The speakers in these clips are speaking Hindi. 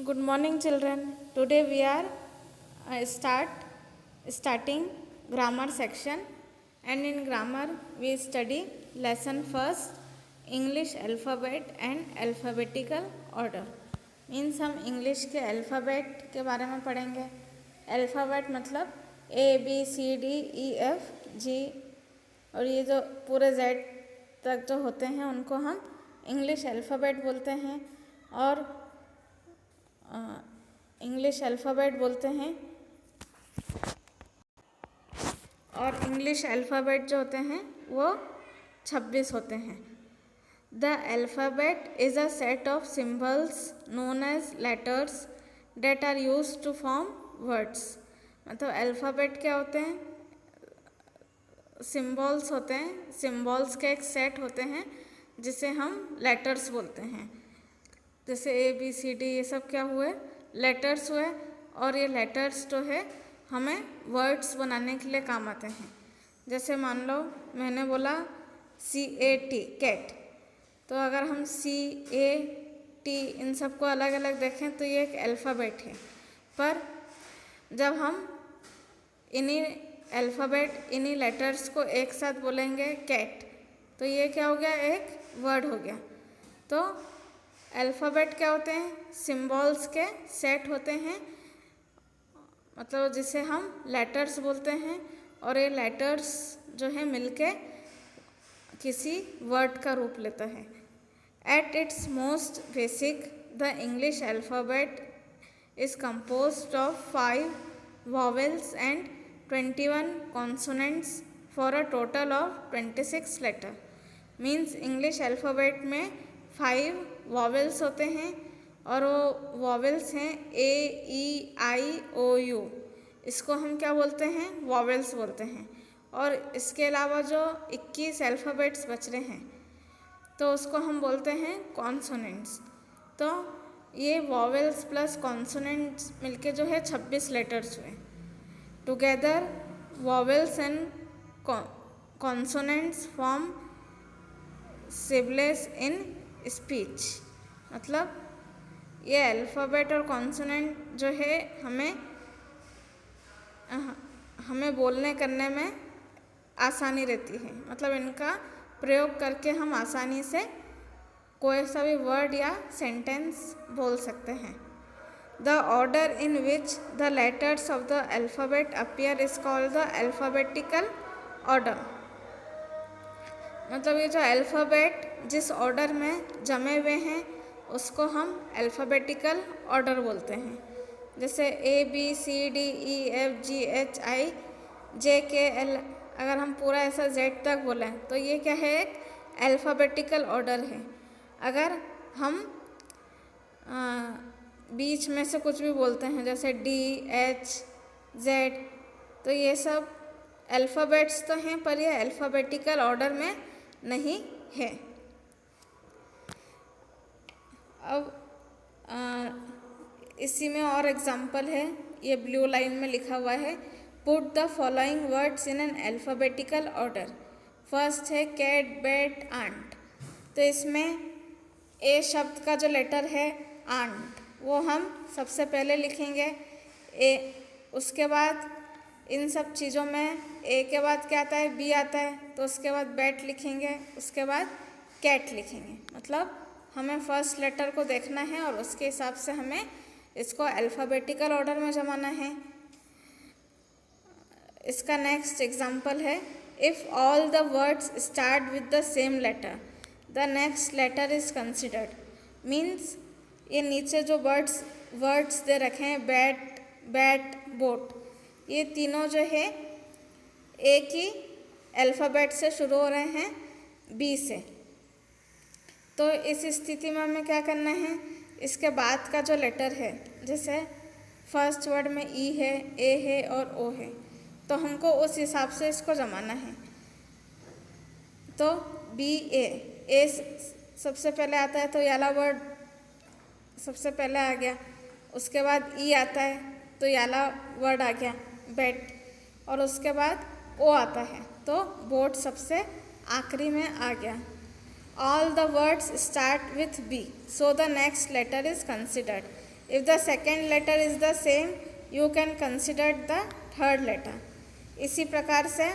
Good morning, children. Today we are starting grammar section, and in grammar we study lesson first English alphabet and alphabetical order. Means हम इंग्लिश के अल्फ़ाबेट के बारे में पढ़ेंगे. अल्फ़ाबेट मतलब ABCDEFG, और ये जो पूरे Z तक जो होते हैं उनको हम इंग्लिश अल्फ़ाबेट बोलते हैं. और इंग्लिश अल्फ़ाबेट बोलते हैं. और इंग्लिश अल्फ़ाबेट जो होते हैं वो 26 होते हैं. The alphabet is a set of symbols known as letters that are use to form words. मतलब अल्फ़ाबेट क्या होते हैं? सिम्बल्स होते हैं. सिम्बल्स के एक सेट होते हैं जिसे हम लेटर्स बोलते हैं. जैसे ABCD ये सब क्या हुए? लेटर्स हुए. और ये लेटर्स जो है हमें वर्ड्स बनाने के लिए काम आते हैं. जैसे मान लो मैंने बोला CAT कैट, तो अगर हम CAT इन सबको अलग अलग देखें तो ये एक अल्फ़ाबेट है. पर जब हम इन्हीं अल्फ़ाबेट इन्हीं लेटर्स को एक साथ बोलेंगे कैट, तो ये क्या हो गया? एक वर्ड हो गया. तो अल्फ़ाबेट क्या होते हैं? सिम्बल्स के सेट होते हैं, मतलब जिसे हम लेटर्स बोलते हैं. और ये लेटर्स जो है मिलके किसी वर्ड का रूप लेता है. At its most basic the English alphabet is composed of 5 vowels and 21 consonants for a total of 26 letter. Means English alphabet में 5 वॉवेल्स होते हैं, और वो वॉवेल्स हैं AEIOU. इसको हम क्या बोलते हैं? वॉवेल्स बोलते हैं. और इसके अलावा जो 21 अल्फ़ाबेट्स बच रहे हैं तो उसको हम बोलते हैं कॉन्सोनेंट्स. तो ये वॉवेल्स प्लस कॉन्सोनेंट्स मिलके जो है 26 लेटर्स हुए. Together vowels and consonants form syllables in speech. मतलब ये अल्फ़ाबेट और कॉन्सोनेंट जो है हमें बोलने करने में आसानी रहती है. मतलब इनका प्रयोग करके हम आसानी से कोई सा भी वर्ड या सेंटेंस बोल सकते हैं. The order in which the letters of the alphabet appear is called the alphabetical order. मतलब ये जो अल्फ़ाबेट जिस ऑर्डर में जमे हुए हैं उसको हम अल्फ़ाबेटिकल ऑर्डर बोलते हैं. जैसे ABCDEFGHIJKL, अगर हम पूरा ऐसा Z तक बोलें तो ये क्या है? एक अल्फ़ाबेटिकल ऑर्डर है. अगर हम बीच में से कुछ भी बोलते हैं जैसे DHZ, तो ये सब अल्फ़ाबेट्स तो हैं पर ये अल्फ़ाबेटिकल ऑर्डर में नहीं है. अब इसी में और एग्जाम्पल है, ये ब्लू लाइन में लिखा हुआ है. Put the following words in an alphabetical order. First है कैट बैट आंट. तो इसमें ए शब्द का जो लेटर है आंट वो हम सबसे पहले लिखेंगे ए. उसके बाद इन सब चीज़ों में ए के बाद क्या आता है? बी आता है. तो उसके बाद बैट लिखेंगे, उसके बाद कैट लिखेंगे. मतलब हमें फर्स्ट लेटर को देखना है और उसके हिसाब से हमें इसको अल्फ़ाबेटिकल ऑर्डर में जमाना है. इसका नेक्स्ट एग्जाम्पल है if all the words start with the same letter the next letter is considered. Means ये नीचे जो वर्ड्स दे रखे हैं बैट, बैट, बोट, ये तीनों जो है एक ही अल्फ़ाबेट से शुरू हो रहे हैं, बी से. तो इस स्थिति में हमें क्या करना है? इसके बाद का जो लेटर है, जैसे फर्स्ट वर्ड में ई है, ए है और ओ है, तो हमको उस हिसाब से इसको जमाना है. तो BA सबसे पहले आता है तो याला वर्ड सबसे पहले आ गया. उसके बाद ई आता है तो याला वर्ड आ गया बैट. और उसके बाद ओ आता है तो बोट सबसे आखिरी में आ गया. All the words start with B, so the next letter is considered. If the second letter is the same you can consider the third letter. इसी प्रकार से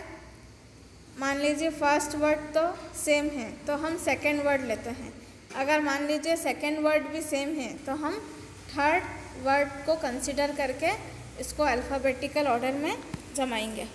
मान लीजिए फर्स्ट वर्ड तो सेम है तो हम सेकेंड वर्ड लेते हैं। अगर मान लीजिए सेकेंड वर्ड भी सेम है तो हम थर्ड वर्ड को कंसिडर करके इसको अल्फ़ाबेटिकल ऑर्डर में जमाएंगे।